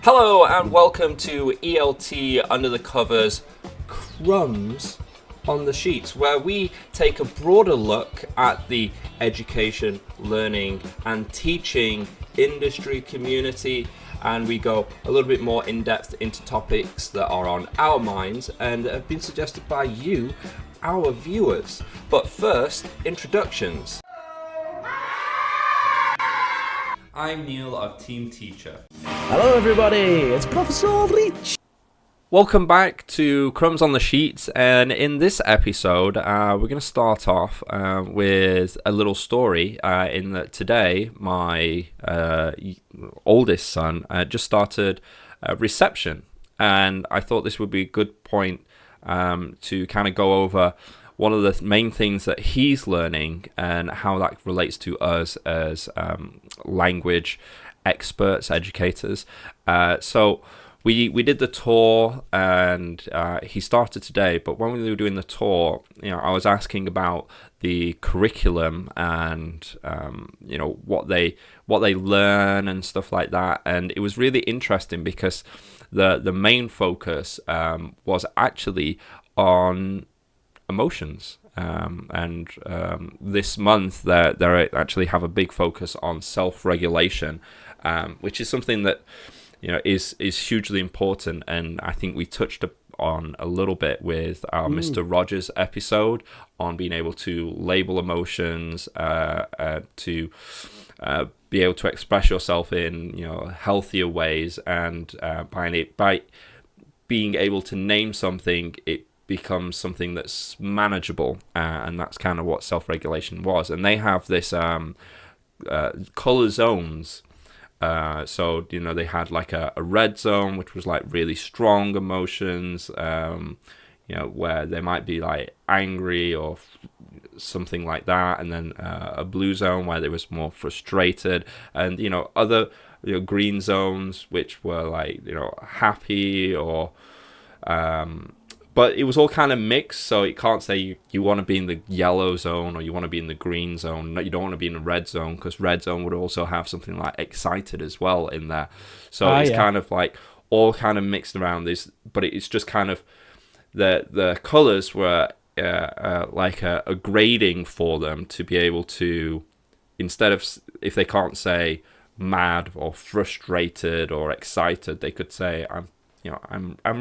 Hello and welcome to ELT Under the Covers Crumbs on the Sheets, where we take a broader look at the education, learning and teaching industry community, and we go a little bit more in depth into topics that are on our minds and have been suggested by you, our viewers. But first, introductions. I'm Neil of NeilTEAcher. Hello everybody, it's ProfesorRich. Welcome back to Crumbs on the Sheets, and in this episode we're going to start off with a little story in that today my oldest son just started reception, and I thought this would be a good point to kind of go over one of the main things that he's learning and how that relates to us as language experts, educators. So we did the tour, and he started today. But when we were doing the tour, I was asking about the curriculum and what they learn and stuff like that. And it was really interesting because the main focus was actually on emotions, and this month they actually have a big focus on self-regulation, which is something that is hugely important, and I think we touched on a little bit with our Mr. Rogers episode on being able to label emotions, to be able to express yourself in healthier ways, and by being able to name something, it becomes something that's manageable, and that's kind of what self-regulation was. And they have this color zones. So they had like a red zone, which was like really strong emotions, where they might be like angry or something like that, and then a blue zone where they was more frustrated, and other green zones which were like happy or but it was all kind of mixed, so you can't say you want to be in the yellow zone or you want to be in the green zone. You don't want to be in the red zone, because red zone would also have something like excited as well in there. So it's kind of like all kind of mixed around this, but it's just kind of the colors were like a grading for them to be able to, instead of, if they can't say mad or frustrated or excited, they could say I'm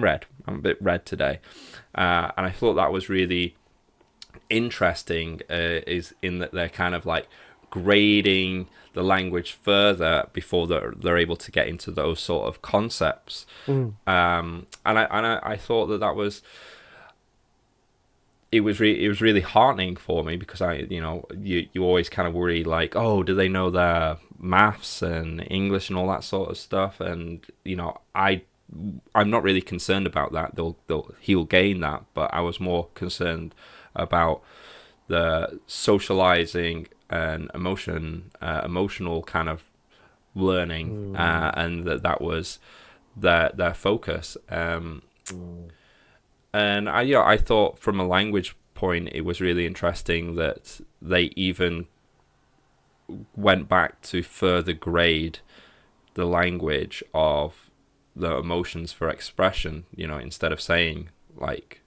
red. I'm a bit red today, and I thought that was really interesting. Is in that they're kind of like grading the language further before they're able to get into those sort of concepts. And I thought that was. It was really heartening for me, because you always kind of worry like, oh, do they know their maths and English and all that sort of stuff, and I'm not really concerned about that. He'll gain that, but I was more concerned about the socializing and emotional kind of learning, and that was their focus. And I thought from a language point, it was really interesting that they even went back to further grade the language of the emotions for expression, instead of saying like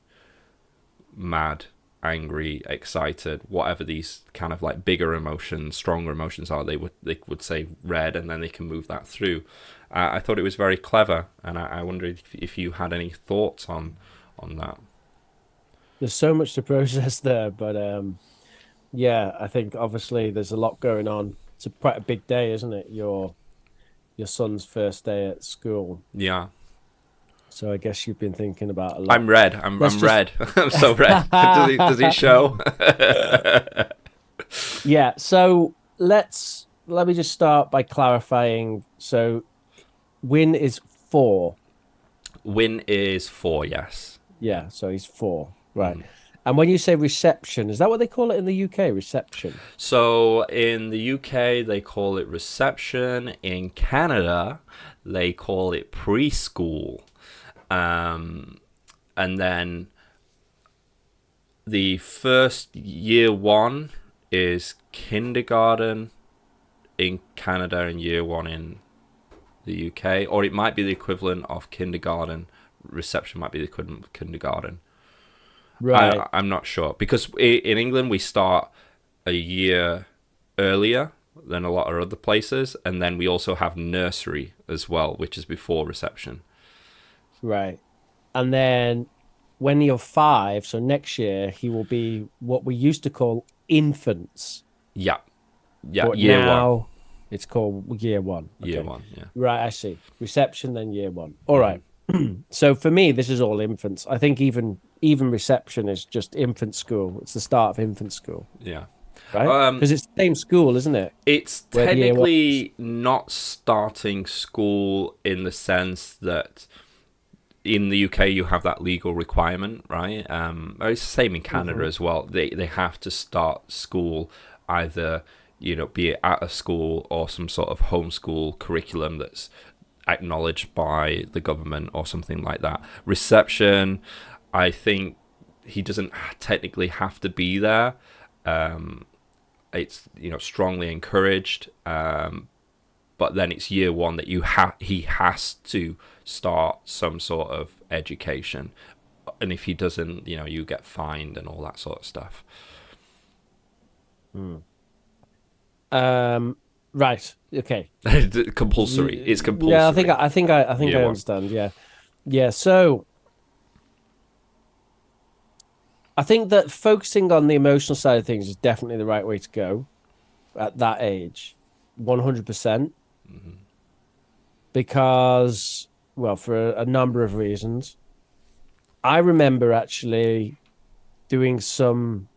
mad, angry, excited, whatever these kind of like bigger emotions, stronger emotions are, they would say red, and then they can move that through. I thought it was very clever, and I wondered if you had any thoughts on that. There's so much to process there, but I think obviously there's a lot going on. It's quite a big day, isn't it? Your son's first day at school. Yeah. So I guess you've been thinking about a lot. I'm red. I'm red. I'm so red. Does he show? Yeah. So let me just start by clarifying. So Win is 4. Win is 4. Yes. Yeah. So he's 4. Right. And when you say reception, is that what they call it in the UK? Reception. So in the UK, they call it reception. In Canada, they call it preschool. And then the first year 1 is kindergarten in Canada, and year 1 in the UK, or it might be the equivalent of kindergarten. Reception might be the equivalent of kindergarten. Right. I'm not sure, because in England we start a year earlier than a lot of other places, and then we also have nursery as well, which is before reception. Right. And then when you're 5, so next year he will be what we used to call infants, Yeah, yeah, but year one, now it's called year 1. year Okay. one, yeah. Right, I see. Reception, then year 1. All right. So for me, this is all infants. I think even reception is just infant school. It's the start of infant school, Yeah. right? Because it's the same school, isn't it? It's Where year 1 is. technically not starting school in the sense that in the UK you have that legal requirement, right? It's the same in Canada as well. They have to start school either, be it at a school or some sort of homeschool curriculum that's acknowledged by the government or something like that. Reception, I think he doesn't technically have to be there. It's strongly encouraged, but then it's year 1 that he has to start some sort of education, and if he doesn't, you get fined and all that sort of stuff. Right. Okay. Compulsory. It's compulsory. Yeah, I think Year I 1. understand. Yeah. Yeah. So I think that focusing on the emotional side of things is definitely the right way to go at that age, 100%. Because, well, for a number of reasons. I remember actually doing some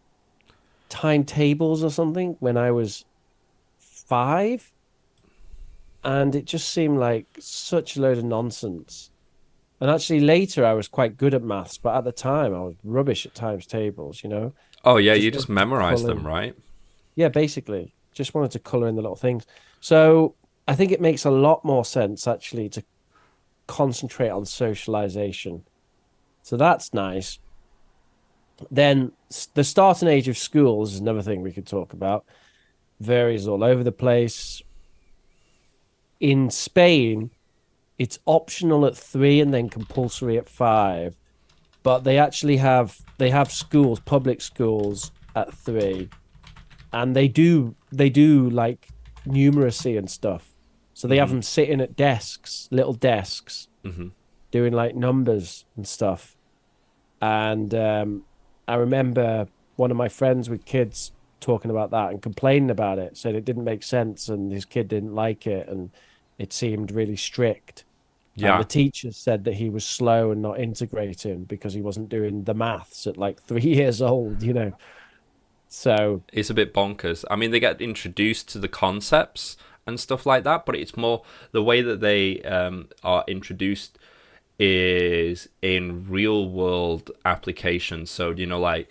timetables or something when I was 5, and it just seemed like such a load of nonsense. And actually, later I was quite good at maths, but at the time I was rubbish at times tables. Oh yeah, Just you just wanted to memorize colour them, in. right? Yeah, basically, just wanted to color in the little things. So I think it makes a lot more sense actually to concentrate on socialization. So that's nice. Then the starting age of schools is another thing we could talk about. Varies all over the place. In Spain, it's optional at 3 and then compulsory at 5. But they have schools, public schools at 3, and they do like numeracy and stuff. So they have them sitting at desks, little desks, doing like numbers and stuff. And I remember one of my friends with kids talking about that and complaining about it, said it didn't make sense and his kid didn't like it and it seemed really strict. And the Yeah. teacher said that he was slow and not integrating because he wasn't doing the maths at like 3 years old. So, It's a bit bonkers. I mean, they get introduced to the concepts and stuff like that, but it's more the way that they are introduced is in real world applications. So, like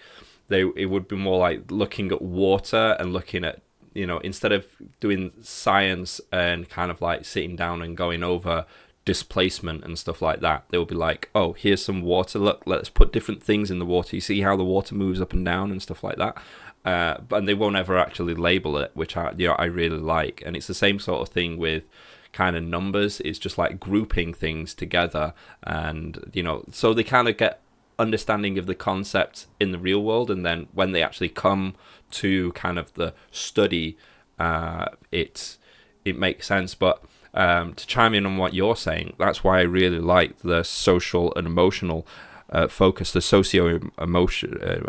it would be more like looking at water and looking at, instead of doing science and kind of like sitting down and going over displacement and stuff like that, they will be like, oh, here's some water, look, let's put different things in the water, you see how the water moves up and down and stuff like that. But they won't ever actually label it, which I really like. And it's the same sort of thing with kind of numbers. It's just like grouping things together, and so they kind of get understanding of the concept in the real world, and then when they actually come to kind of the study, it makes sense. But to chime in on what you're saying, that's why I really like the social and emotional focus, the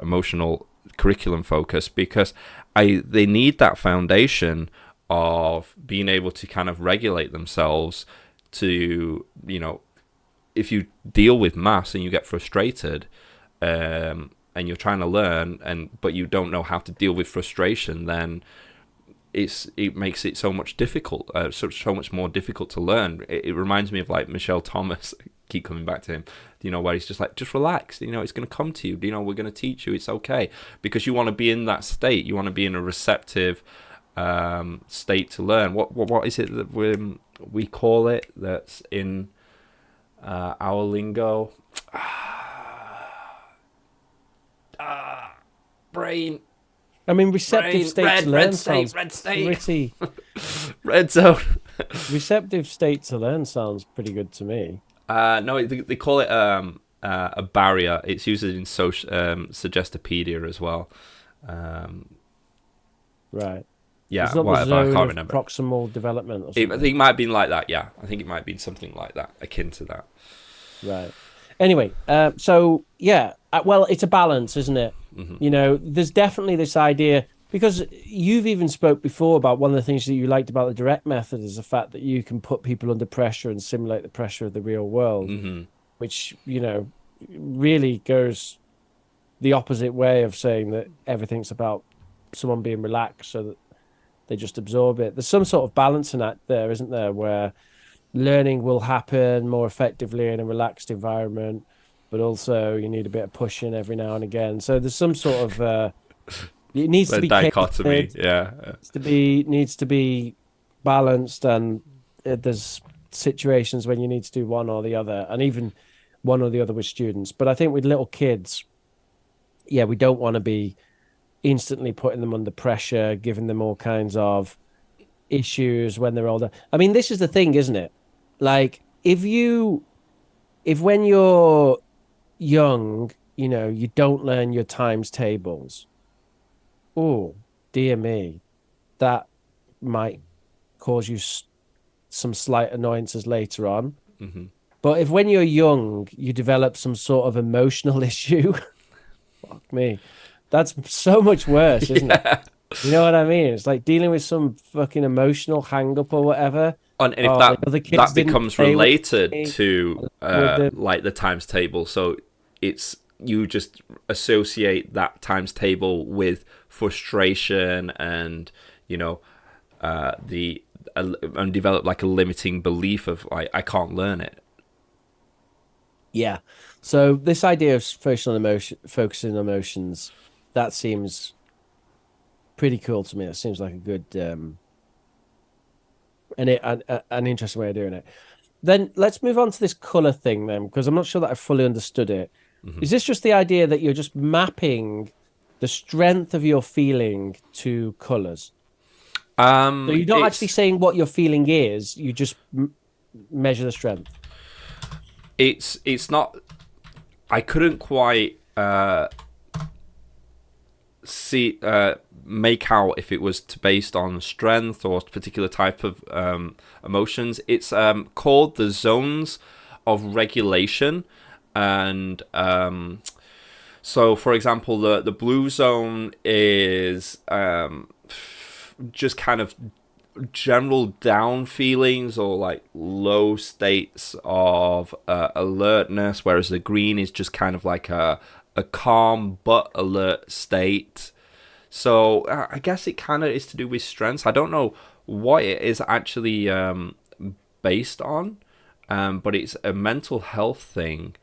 emotional curriculum focus, because they need that foundation of being able to kind of regulate themselves to, if you deal with maths and you get frustrated, and you're trying to learn, but you don't know how to deal with frustration, then it makes it so much difficult, so much more difficult to learn. It reminds me of like Michelle Thomas. Keep coming back to him, where he's just like, just relax, it's going to come to you, we're going to teach you, it's okay, because you want to be in that state, you want to be in a receptive state to learn. What is it that we call it, that's in our lingo? Brain. I mean, receptive state to learn sounds Red state. pretty. Red zone. Receptive state to learn sounds pretty good to me. No, they call it a barrier. It's used in social Suggestipedia as well. Um, Right. It's yeah, not the whatever. I zone can't of remember. proximal development or I something. think it might have been like that. Yeah, I think it might have been something like that, akin to that. Right. Anyway, so yeah, well, it's a balance, isn't it? Hmm. There's definitely this idea because you've even spoke before about one of the things that you liked about the direct method is the fact that you can put people under pressure and simulate the pressure of the real world, Hmm. which, really goes the opposite way of saying that everything's about someone being relaxed so that they just absorb it. There's some sort of balancing act there, isn't there, where learning will happen more effectively in a relaxed environment, but also you need a bit of pushing every now and again. So there's some sort of it needs to The be dichotomy. catered, Yeah. needs to be balanced, and there's situations when you need to do one or the other, and even one or the other with students. But I think with little kids, yeah, we don't want to be instantly putting them under pressure, giving them all kinds of issues when they're older. I mean, this is the thing, isn't it? Like, if when you're young, you don't learn your times tables, oh, dear me, that might cause you some slight annoyances later on. Hmm. But if when you're young, you develop some sort of emotional issue, fuck me, that's so much worse, isn't it? Yeah. You know what I mean? It's like dealing with some fucking emotional hang up or whatever. And if Oh, the that other kids that didn't becomes play with related me to with the like the times table, so it's you just associate that times table with frustration and you know the and develop like a limiting belief of like I can't learn it. Yeah. So this idea of focusing on emotions, that seems pretty cool to me. It seems like a good an interesting way of doing it. Then let's move on to this color thing then, because I'm not sure that I fully understood it. Hmm. Is this just the idea that you're just mapping the strength of your feeling to colors? So you're not actually It's saying what your feeling is, you just measure the strength. it's not. I couldn't quite see make out if it was based on strength or a particular type of emotions. It's called the zones of regulation, and so for example, the blue zone is just kind of general down feelings or like low states of alertness, whereas the green is just kind of like a calm but alert state. So I guess it kind of is to do with strengths. I don't know what it is actually based on, but it's a mental health thing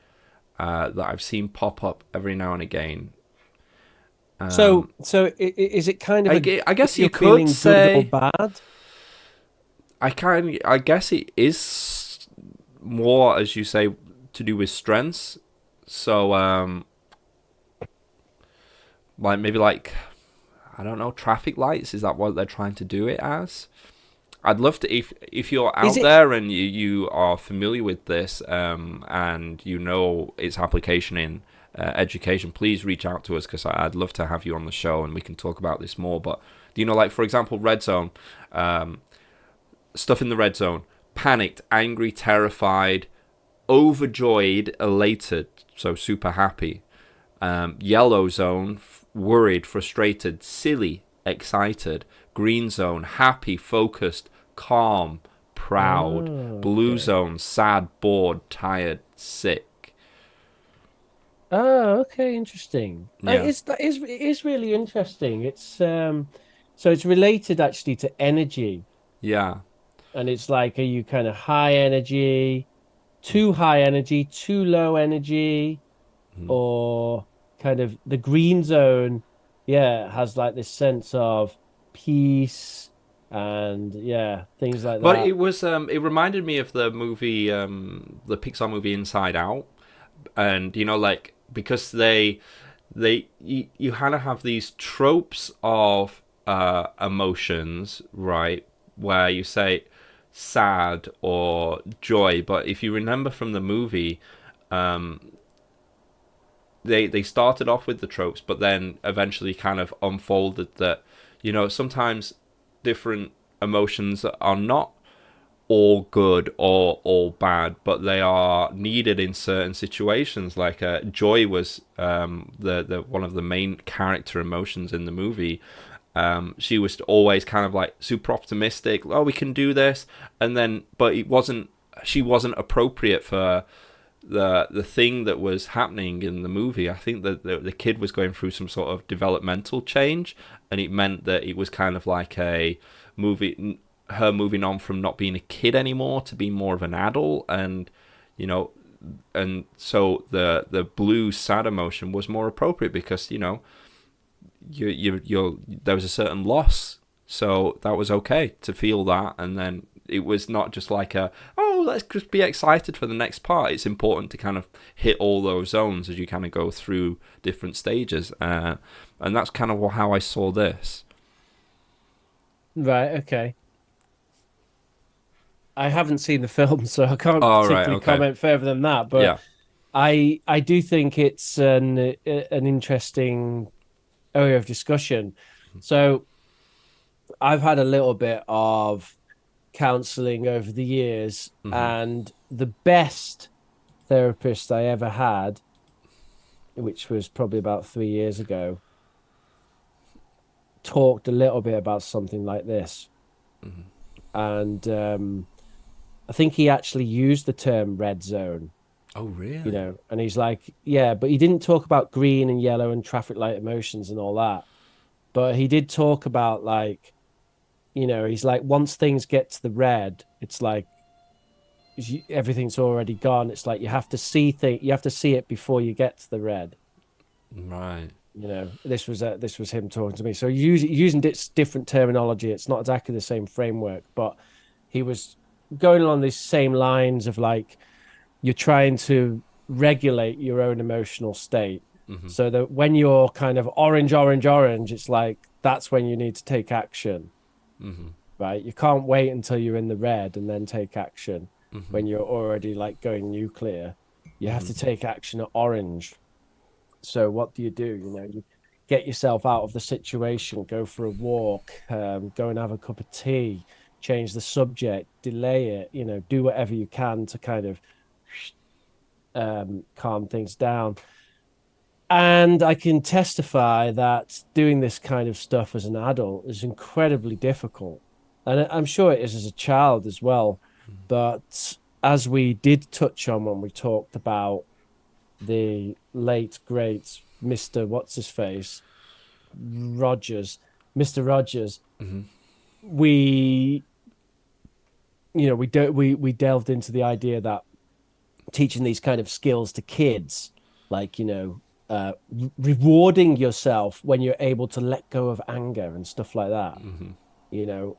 that I've seen pop up every now and again. So is it kind of I if guess you you're could feeling good or say bad? I guess it is more, as you say, to do with strengths. So like maybe like I don't know, traffic lights. Is that what they're trying to do it as? I'd love to if you're Is out it there and you are familiar with this and you know its application in education, please reach out to us because I'd love to have you on the show and we can talk about this more. But like for example, red zone, stuff in the red zone: panicked, angry, terrified, overjoyed, elated, so super happy. Yellow zone: worried, frustrated, silly, excited. Green zone: happy, focused, calm, proud. Blue Okay. zone: sad, bored, tired, sick. Oh, okay, interesting. Yeah, It is really interesting. So it's related actually to energy, yeah. and it's like, are you kind of high energy, too high energy, too low energy, Mhm. or kind of the green zone? Yeah, has like this sense of peace and yeah, things like But that. it reminded me of the movie, the Pixar movie Inside Out, and like because you kind of have these tropes of emotions, right? Where you say sad or joy. But if you remember from the movie, um, they started off with the tropes, but then eventually kind of unfolded that, sometimes different emotions are not all good or all bad, but they are needed in certain situations. Like joy was the one of the main character emotions in the movie. She was always kind of like super optimistic. Oh, we can do this, and then but it wasn't. She wasn't appropriate for the thing that was happening in the movie. I think that the kid was going through some sort of developmental change, and it meant that it was kind of like a movie, her moving on from not being a kid anymore to being more of an adult, and you know, and so the blue sad emotion was more appropriate because there was a certain loss, so that was okay to feel that, and then it was not just like oh, let's just be excited for the next part. It's important to kind of hit all those zones as you kind of go through different stages, and that's kind of how I saw this. Right, okay. I haven't seen the film, so I can't All right, particularly okay, comment further than that. But yeah, I do think it's an interesting area of discussion. So I've had a little bit of counseling over the years, mm-hmm. and the best therapist I ever had, which was probably about 3 years ago, talked a little bit about something like this. Mm-hmm. And I think he actually used the term red zone, Oh, really? and he's like, yeah, but he didn't talk about green and yellow and traffic light emotions and all that. But he did talk about like, he's like, once things get to the red, it's like everything's already gone. It's like you have to see it before you get to the red. Right. This was him talking to me. So using different terminology. It's not exactly the same framework, but he was going along these same lines of like you're trying to regulate your own emotional state. Mm-hmm. So that when you're kind of orange, orange, orange, it's like that's when you need to take action, Mm-hmm. right? You can't wait until you're in the red and then take action Mm-hmm. when you're already like going nuclear. You have Mm-hmm. to take action at orange. So what do? You get yourself out of the situation, go for a walk, go and have a cup of tea, change the subject, delay it, do whatever you can to kind of calm things down. And I can testify that doing this kind of stuff as an adult is incredibly difficult. And I'm sure it is as a child as well. But as we did touch on when we talked about the late, great Mr. What's his face, Rogers, Mr. Rogers, Mm-hmm. we, we delved into the idea that teaching these kind of skills to kids, like, rewarding yourself when you're able to let go of anger and stuff like that. Mm-hmm. You know,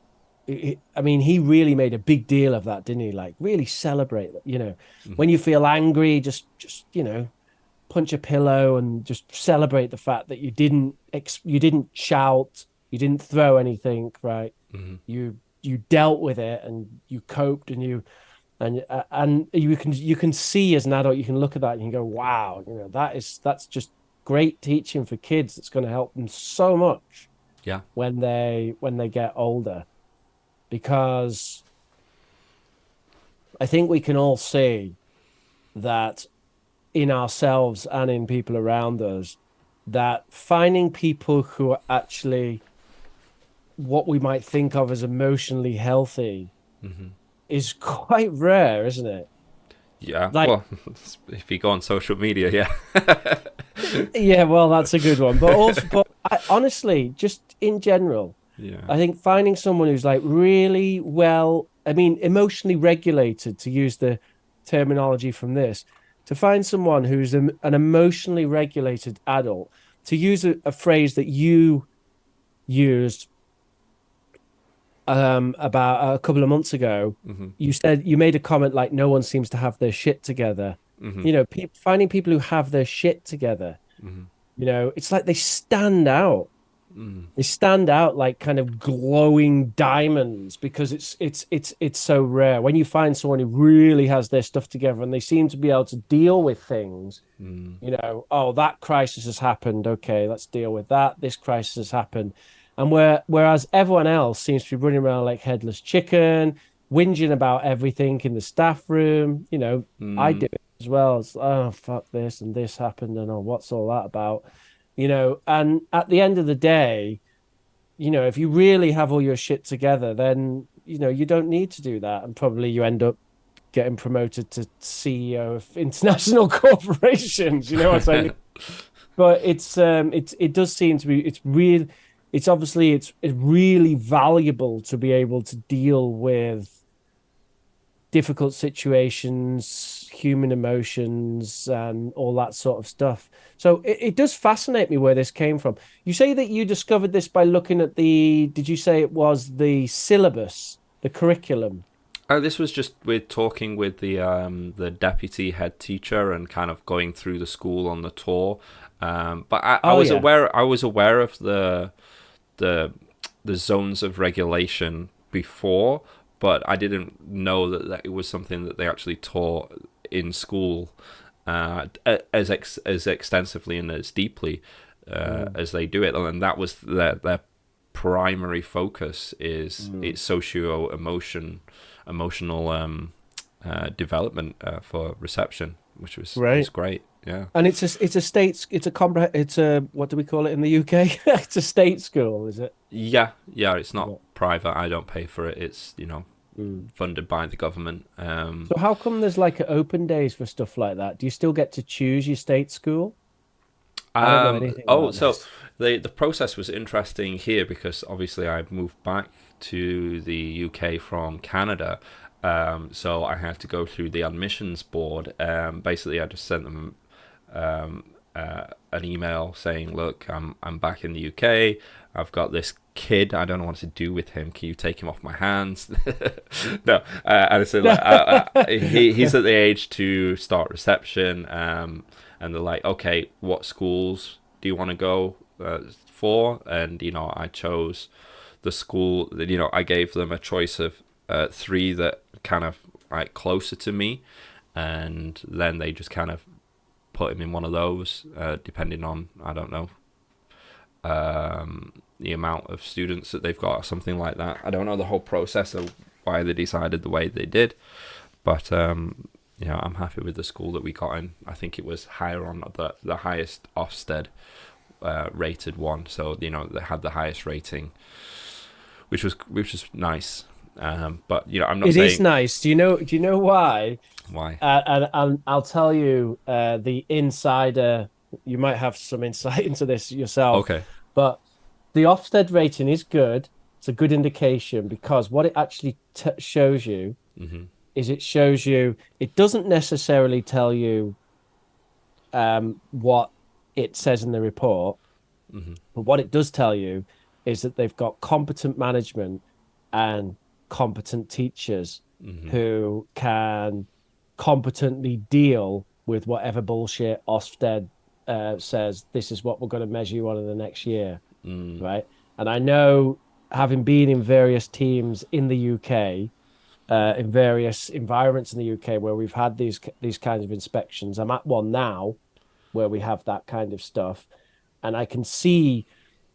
I mean, he really made a big deal of that, didn't he? Like, really celebrate that. Mm-hmm. When you feel angry, just punch a pillow and just celebrate the fact that you didn't shout, you didn't throw anything, right? Mm-hmm. You dealt with it and you coped and you can see as an adult, you can look at that and you can go, wow, that's just great teaching for kids. That's going to help them so much Yeah. when they get older, because I think we can all see that in ourselves and in people around us, that finding people who are actually what we might think of as emotionally healthy Mm-hmm. is quite rare, isn't it? Yeah. Like, Well, if you go on social media, yeah. yeah, well, that's a good one. But also, honestly, just in general, Yeah. I think finding someone who's like really well, I mean, emotionally regulated, to use the terminology from this, to find someone who's an emotionally regulated adult, to use a phrase that you used about a couple of months ago. Mm-hmm. You made a comment like no one seems to have their shit together. Mm-hmm. Finding people who have their shit together, Mm-hmm. it's like they stand out. They stand out like kind of glowing diamonds because it's so rare. When you find someone who really has their stuff together and they seem to be able to deal with things, oh, that crisis has happened. Okay, let's deal with that. This crisis has happened. And whereas everyone else seems to be running around like headless chicken, whinging about everything in the staff room, I do it as well. It's, oh, fuck this and this happened and oh, what's all that about? And at the end of the day, if you really have all your shit together, then, you don't need to do that. And probably you end up getting promoted to CEO of international corporations, you know what I mean? But it does seem to be, it's obviously, it's really valuable to be able to deal with difficult situations, human emotions, and all that sort of stuff. So it does fascinate me where this came from. You say that you discovered this by looking at did you say it was the syllabus, the curriculum? Oh, this was just with talking with the deputy head teacher and kind of going through the school on the tour. But I Oh, was yeah. aware of the the zones of regulation before, but I didn't know that it was something that they actually taught in school as extensively and as deeply Mm, as they do it, and that was their primary focus is mm. its emotional development for reception, which was Right. great. Yeah. And it's a what do we call it in the UK? It's a state school, is it? Yeah, it's not Yeah. private. I don't pay for it. It's, Mm. funded by the government. So how come there's like open days for stuff like that? Do you still get to choose your state school? I don't know anything about So this. the process was interesting here because obviously I moved back to the UK from Canada. So I had to go through the admissions board. Basically, I just sent them an email saying, "Look, I'm back in the UK. I've got this kid. I don't know what to do with him. Can you take him off my hands?" No, and I said, like, he's at the age to start reception. And they're like, "Okay, what schools do you want to go for?" And I chose the school that I gave them a choice of three that kind of like closer to me, and then they just kind of put him in one of those, depending on, I don't know, the amount of students that they've got or something like that. I don't know the whole process of why they decided the way they did, but I'm happy with the school that we got in. I think it was higher on the highest Offstad rated one, so they had the highest rating, which was nice. But I'm not It is saying nice. Do you know why? why. And I'll tell you the insider. You might have some insight into this yourself, Okay. but the Ofsted rating is good. It's a good indication because what it actually shows you Mhm. is it doesn't necessarily tell you what it says in the report, Mhm. but what it does tell you is that they've got competent management and competent teachers Mhm. who can competently deal with whatever bullshit Ofsted says. This is what we're going to measure you on in the next year, Mm. right? And I know, having been in various teams in the UK, in various environments in the UK where we've had these kinds of inspections. I'm at one now where we have that kind of stuff, and I can see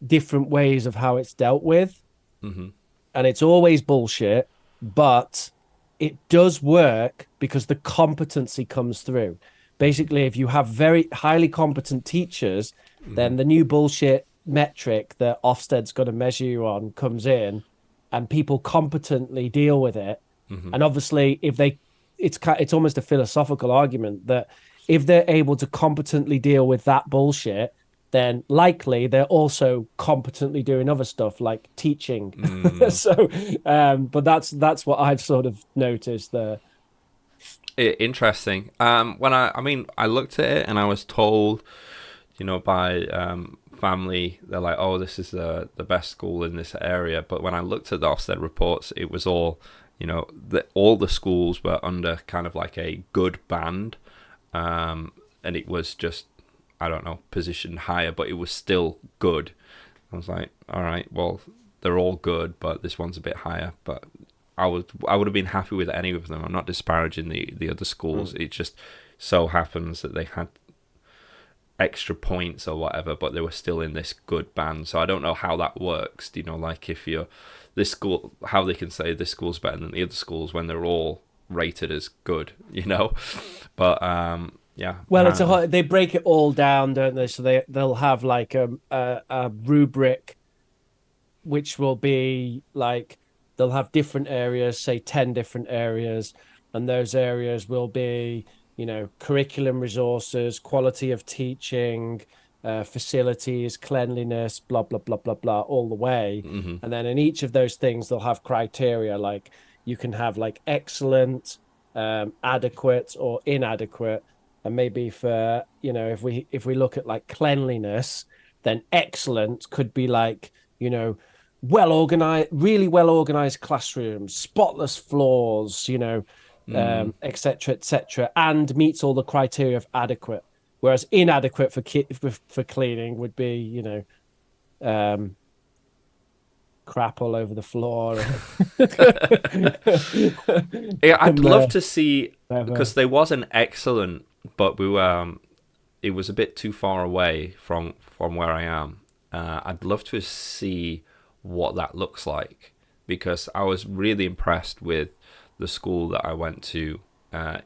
different ways of how it's dealt with, Mhm. and it's always bullshit, but it does work because the competency comes through. Mhm. Basically, if you have very highly competent teachers, Mhm. then the new bullshit metric that Ofsted's going to measure you on comes in, and people competently deal with it. Mhm. And obviously, if they, it's almost a philosophical argument that if they're able to competently deal with that bullshit, then likely they're also competently doing other stuff like teaching. Mm. So, but that's what I've sort of noticed there. Interesting. I mean, I looked at it and I was told, by family, they're like, "Oh, this is the best school in this area." But when I looked at the Ofsted reports, it was all, all the schools were under kind of like a good band, and it was just, I don't know, positioned higher, but it was still good. I was like, all right, well, they're all good, but this one's a bit higher. But I would have been happy with any of them. I'm not disparaging the other schools. Mm. It just so happens that they had extra points or whatever, but they were still in this good band. So I don't know how that works. You know, like if you're this school, how they can say this school's better than the other schools when they're all rated as good. You know, but yeah, Well, apparently. they break it all down, don't they? So they'll have like a rubric which will be like they'll have different areas, say 10 different areas, and those areas will be, curriculum resources, quality of teaching, facilities, cleanliness, blah, blah, blah, blah, blah, all the way. Hmm. And then in each of those things, they'll have criteria like you can have like excellent, adequate, or inadequate. And maybe for, if we look at like cleanliness, then excellent could be like, well organized, really well organized classrooms, spotless floors, Mm. et cetera, et cetera, and meets all the criteria of adequate. Whereas inadequate for cleaning would be, um, crap all over the floor Yeah, I'd and love to see whatever. because there was an excellent, but we were it was a bit too far away from where I am. I'd love to see what that looks like because I was really impressed with the school that I went to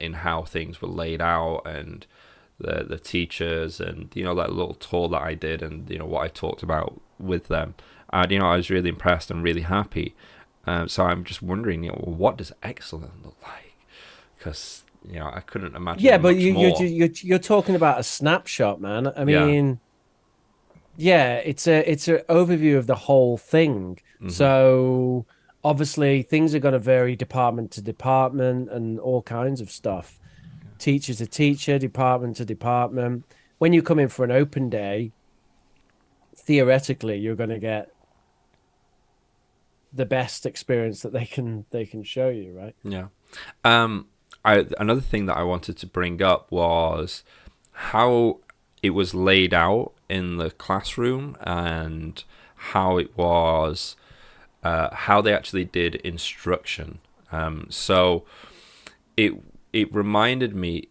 in how things were laid out and the teachers and that little tour that I did and what I talked about with them. And I was really impressed and really happy. So I'm just wondering, what does excellent look like? Because I couldn't Yeah, imagine but much you you're more. you're talking about a snapshot, man. I Yeah. mean, yeah, it's an overview of the whole thing. Hmm. So obviously things are going to vary department to department and all kinds of stuff. Teacher to teacher, department to department. When you come in for an open day, theoretically you're going to get the best experience that they can show you, right? Yeah. Another thing that I wanted to bring up was how it was laid out in the classroom and how it was how they actually did instruction. So it it reminded me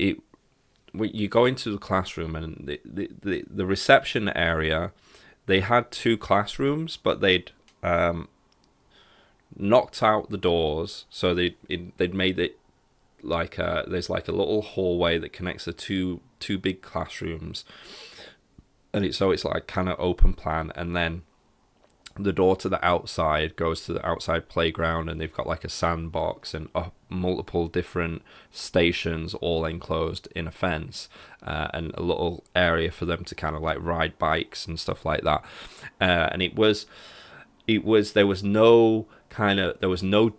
you go into the classroom and the reception area, they had two classrooms, but they'd knocked out the doors, so they'd made it like there's like a little hallway that connects the two big classrooms, and it's like kind of open plan, and then the door to the outside goes to the outside playground, and they've got like a sandbox and multiple different stations all enclosed in a fence, and a little area for them to kind of like ride bikes and stuff like that. And it was there was no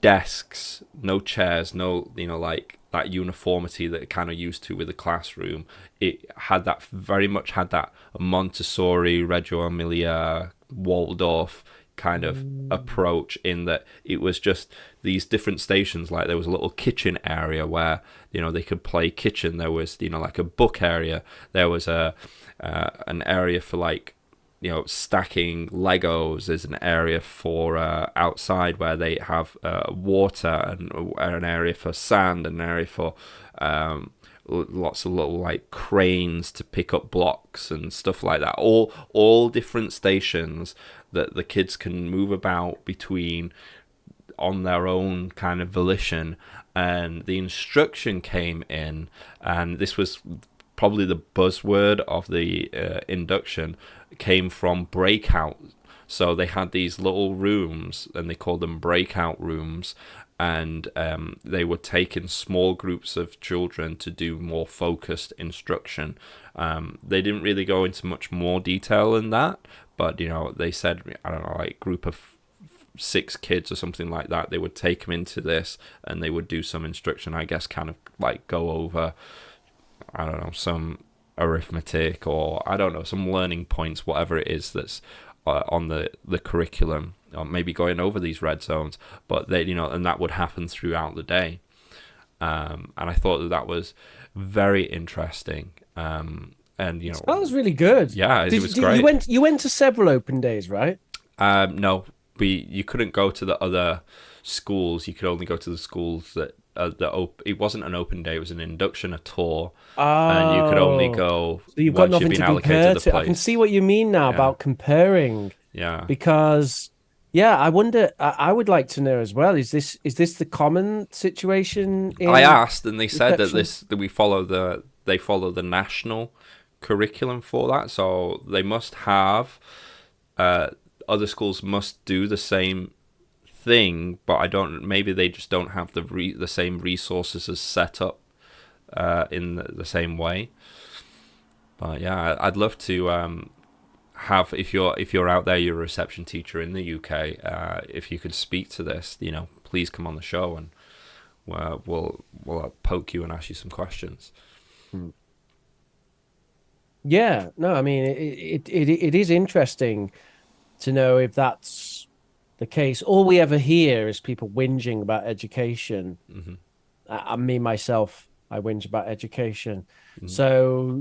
desks, no chairs, no like that uniformity that it kind of used to with the classroom. It had that very much had that Montessori, Reggio Emilia, Waldorf kind of Mm. approach in that it was just these different stations. Like there was a little kitchen area where they could play kitchen. There was like a book area. There was a an area for like stacking Legos. There's an area for outside where they have water and an area for sand, and an area for lots of little like cranes to pick up blocks and stuff like that. All different stations that the kids can move about between on their own kind of volition. And the instruction came in, and this was probably the buzzword of the induction, came from breakout. So they had these little rooms, and they called them breakout rooms, and they were taking small groups of children to do more focused instruction. They didn't really go into much more detail than that, but they said, I don't know, like group of 6 kids or something like that. They would take them into this, and they would do some instruction. I guess kind of like go over, I don't know, some arithmetic, or I don't know, some learning points, whatever it is that's on the curriculum, or maybe going over these red zones. But they, and that would happen throughout the day. And I thought that was very interesting. And It sounds really good. yeah, it Did, was you great. went to several open days, right? No, you couldn't go to the other schools. You could only go to the schools that it wasn't an open day. It was an induction, a tour, and you could only Oh, go so you've got once you've nothing been to allocated compare the to. I can see place. what you mean now Yeah, about comparing, yeah. because yeah, I wonder. I would like to know as well. Is this the common situation I in asked, and they said that reception? they follow the national curriculum for that, so they must have uh, other schools must do the same thing, but I don't. Maybe they just don't have the same resources as set up in the same way. But yeah, I'd love to have if you're out there, you're a reception teacher in the UK. If you could speak to this, please come on the show and we'll poke you and ask you some questions. Hmm. Yeah, no, I mean it is interesting to know if that's the case. All we ever hear is people whinging about education. Hmm. Me myself, I whinge about education. Hmm. So,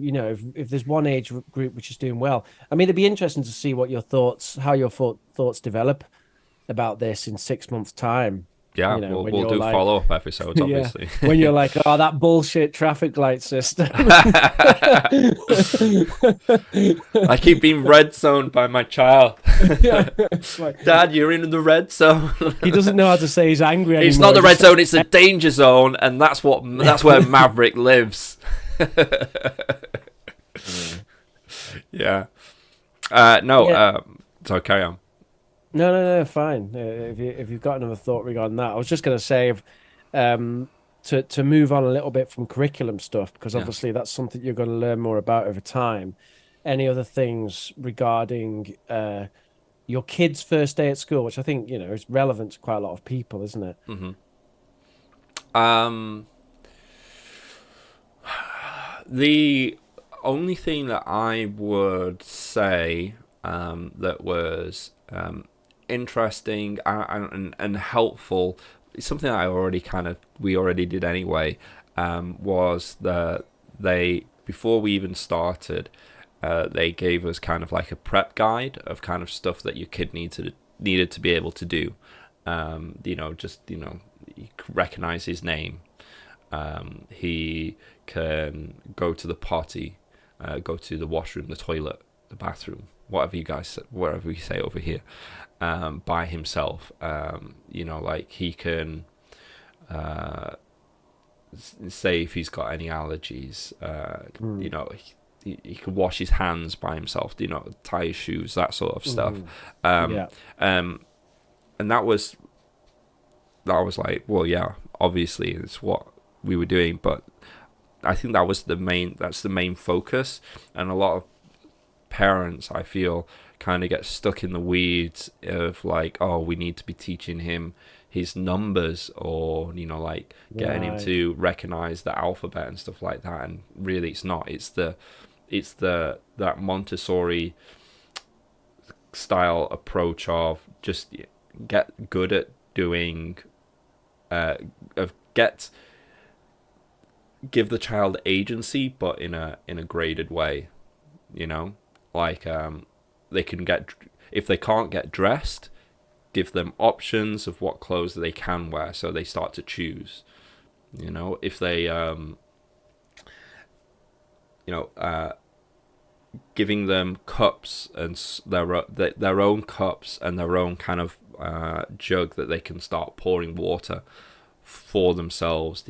if there's one age group which is doing well, I mean, it'd be interesting to see how your thoughts develop about this in 6 months' time. Yeah, When we'll you're do like, follow up episodes, yeah, obviously. when you're like, oh, that bullshit traffic light system. I keep being red zoned by my child. Yeah, it's like Dad, you're in the red zone. he doesn't know how to say he's angry It's anymore. not the red zone; it's the danger zone, and that's where Maverick lives. Yeah. No. Yeah. So carry on. No, fine. If you've got another thought regarding that, I was just going to say, um, to move on a little bit from curriculum stuff, because Yeah. obviously that's something you're going to learn more about over time. Any other things regarding your kid's first day at school, which I think is relevant to quite a lot of people, isn't it? Hmm. Um. The only thing that I would say that was interesting and helpful, something that we already did anyway, was that they before we even started, they gave us kind of like a prep guide of kind of stuff that your kid needed to be able to do. You recognize his name. He can go to the potty, go to the washroom, the toilet, the bathroom, whatever you say over here, by himself. Like he can say if he's got any allergies. Mm. He can wash his hands by himself. Tie his shoes, that sort of stuff. Mm. Um, Yeah. um, and that was like, well, yeah, obviously it's what we were doing, but I think that's the main focus, and a lot of parents, I feel, kind of get stuck in the weeds of like, oh, we need to be teaching him his numbers, or like getting him Right. to recognize the alphabet and stuff like that, and really it's not. It's the that Montessori style approach of just get good at doing of get give the child agency, but in a graded way. You know, like they can get if they can't get dressed, give them options of what clothes they can wear, so they start to choose. If they you know giving them cups and their own cups and their own kind of jug that they can start pouring water for themselves.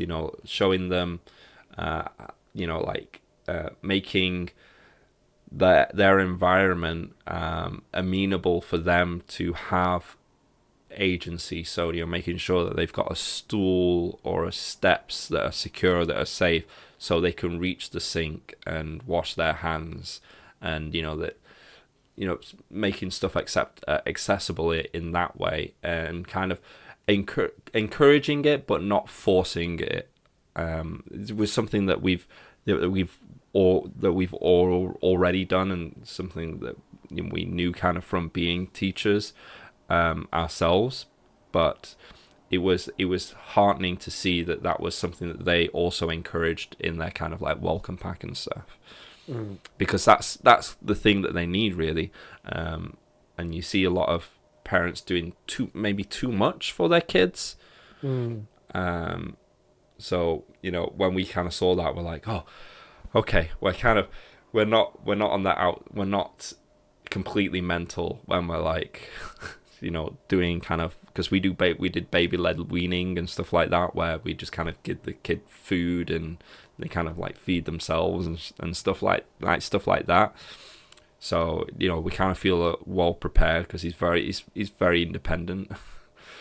Showing them making their environment amenable for them to have agency. So making sure that they've got a stool or a steps that are secure, that are safe, so they can reach the sink and wash their hands, and making stuff accessible in that way, and kind of encouraging it but not forcing it. It was something that we've all already done, and something that we knew kind of from being teachers ourselves. But it was heartening to see that was something that they also encouraged in their kind of like welcome pack and stuff. Mm. because that's the thing that they need really. And you see a lot of parents doing maybe too much for their kids. Mm. um, so when we kind of saw that, we're like, oh, okay, we're not on that out, we're not completely mental when we're like doing kind of, because we did baby led weaning and stuff like that, where we just kind of give the kid food and they kind of like feed themselves and stuff like that. So we kind of feel well prepared because he's very independent.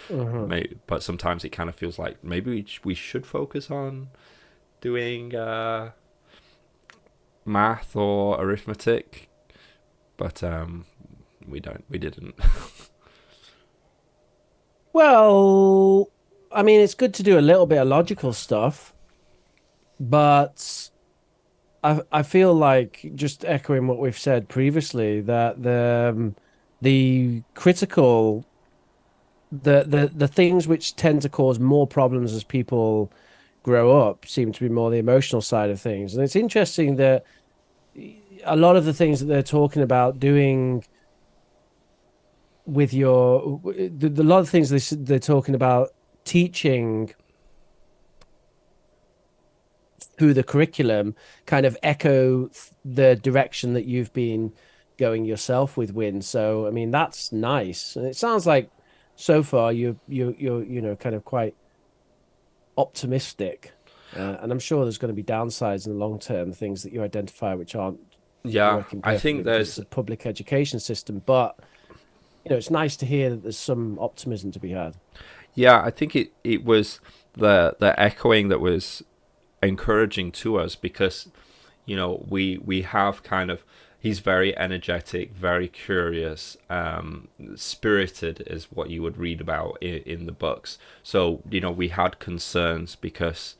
Mhm. But sometimes it kind of feels like maybe we should focus on doing math or arithmetic, but we didn't. Well, I mean, it's good to do a little bit of logical stuff, but I feel like, just echoing what we've said previously, that the critical the things which tend to cause more problems as people grow up seem to be more the emotional side of things. And it's interesting that a lot of the things that they're talking about doing with a lot of things they're talking about teaching through the curriculum kind of echo the direction that you've been going yourself with Win. So I mean, that's nice. And it sounds like so far you're kind of quite optimistic. And I'm sure there's going to be downsides in the long term, things that you identify which aren't Yeah, working I think perfectly because it's there's a public education system. But it's nice to hear that there's some optimism to be had. yeah, I think it was the echoing that was encouraging to us, because we have kind of, he's very energetic, very curious, spirited is what you would read about in the books. So we had concerns because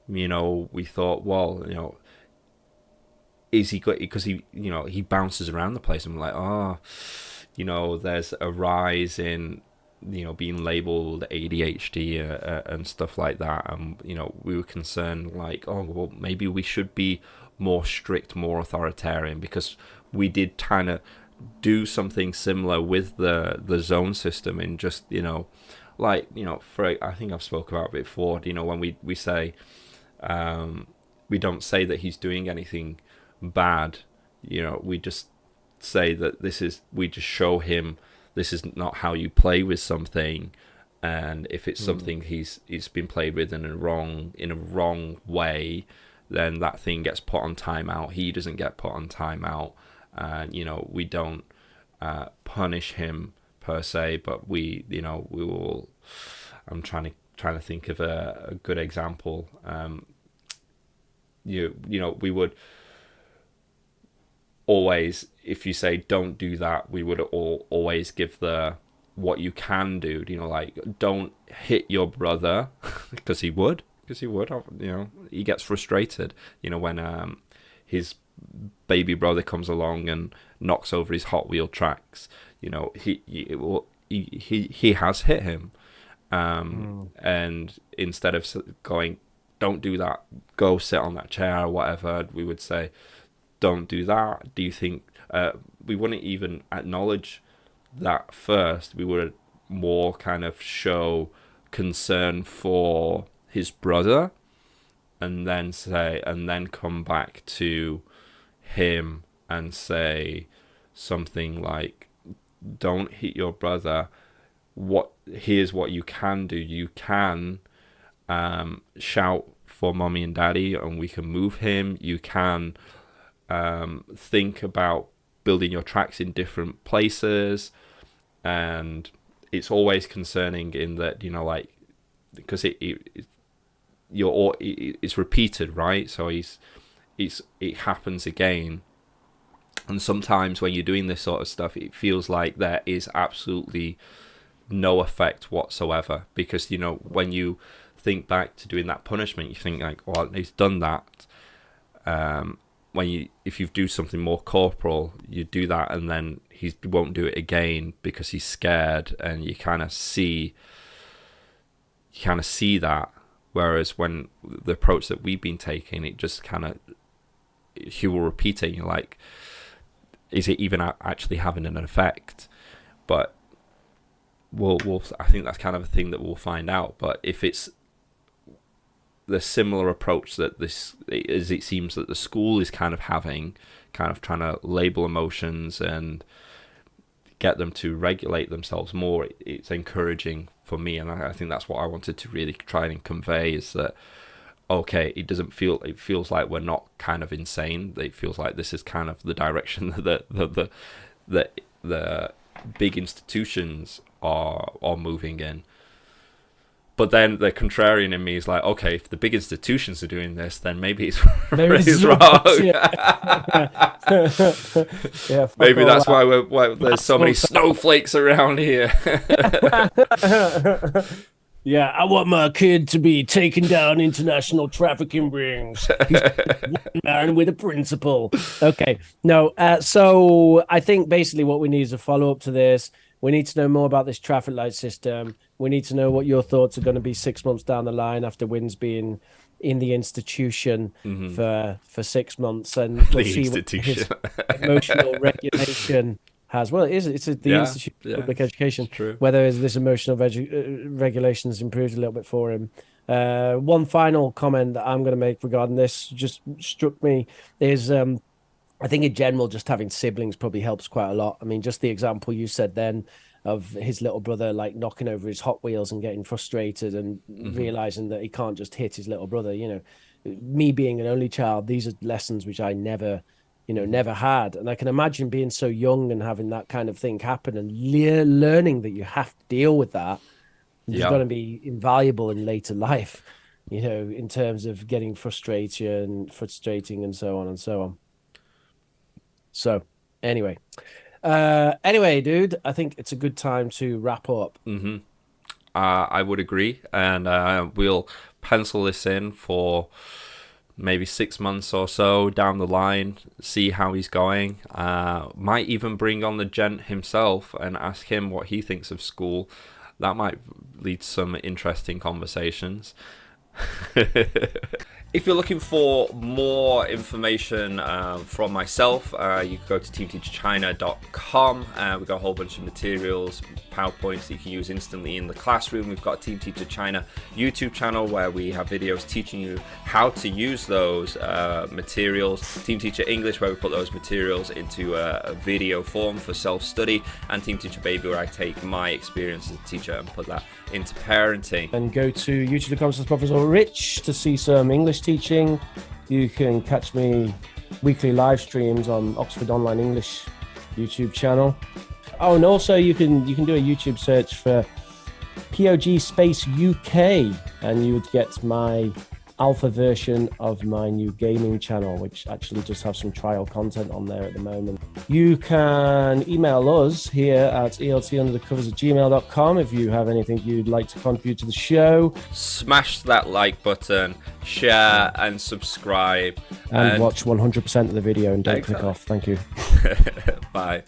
we thought, well, is he good, because he bounces around the place, and we're like, oh, there's a rise in being labeled ADHD and stuff like that. And we were concerned, like, oh well, maybe we should be more strict, more authoritarian, because we did kind of do something similar with the zone system, in just like for, I think I've spoken about it before, when we say, we don't say that he's doing anything bad, we just say that we just show him this is not how you play with something. And if it's Mm. something he's been played with in a wrong way, then that thing gets put on timeout. He doesn't get put on timeout. And we don't punish him per se, but we will. I'm trying to think of a good example. We would always, if you say don't do that, we would always give the what you can do. Like, don't hit your brother, because he would. He gets frustrated. When his baby brother comes along and knocks over his Hot Wheel tracks. He has hit him. Mm. And instead of going, don't do that, go sit on that chair or whatever, we would say, don't do that. Do you think we wouldn't even acknowledge that first? We would more kind of show concern for his brother, and then come back to him and say something like, don't hit your brother. Here's what you can do. You can shout for mommy and daddy, and we can move him. You can think about building your tracks in different places. And it's always concerning in that, like, because it's repeated, right? So it happens again. And sometimes when you're doing this sort of stuff, it feels like there is absolutely no effect whatsoever, because when you think back to doing that punishment, you think like, well, he's done that. If you do something more corporal, you do that, and then he won't do it again because he's scared, and you kind of see that. Whereas when the approach that we've been taking, it just kind of he will repeat it. You're like, is it even actually having an effect? But I think that's kind of a thing that we'll find out. But if it's the similar approach that as it seems that the school is kind of having, kind of trying to label emotions and get them to regulate themselves more, it's encouraging for me. And I think that's what I wanted to really try and convey, is that, okay, it feels like we're not kind of insane. It feels like this is kind of the direction that the big institutions are moving in. But then the contrarian in me is like, okay, if the big institutions are doing this, then maybe it's wrong. Yeah, maybe that's why there's so many snowflakes around here. Yeah, I want my kid to be taking down international trafficking rings. He's one man with a principle. Okay, no, so I think basically what we need is a follow-up to this. We need to know more about this traffic light system. We need to know what your thoughts are going to be 6 months down the line after Wynn's been in the institution for 6 months, and we'll see what his emotional regulation has. Well, it's the Institute of Public Education. True. Whether this emotional regulation has improved a little bit for him. One final comment that I'm going to make regarding this just struck me is I think in general, just having siblings probably helps quite a lot. I mean, just the example you said then of his little brother like knocking over his Hot Wheels and getting frustrated and realizing that he can't just hit his little brother. You know, me being an only child, these are lessons which I never had. And I can imagine being so young and having that kind of thing happen and learning that you have to deal with that. It's going to be invaluable in later life, you know, in terms of getting frustrating and so on and so on. So anyway, dude, I think it's a good time to wrap up. I would agree. And we'll pencil this in for maybe 6 months or so down the line, see how he's going. Might even bring on the gent himself and ask him what he thinks of school. That might lead to some interesting conversations. If you're looking for more information from myself, you can go to teamteacherchina.com. We've got a whole bunch of materials, PowerPoints that you can use instantly in the classroom. We've got a Team Teacher China YouTube channel where we have videos teaching you how to use those materials. Team Teacher English, where we put those materials into a video form for self-study. And Team Teacher Baby, where I take my experience as a teacher and put that into parenting. And go to youtube.com/ProfesorRich to see some English teaching. You can catch me weekly live streams on Oxford Online English YouTube channel. Oh, and also you can do a YouTube search for POG space UK, and you would get my alpha version of my new gaming channel, which actually just have some trial content on there at the moment. You can email us here at eltunderthecovers@gmail.com if you have anything you'd like to contribute to the show. Smash that like button, share and subscribe. And watch 100% of the video and don't click off. Thank you. Bye.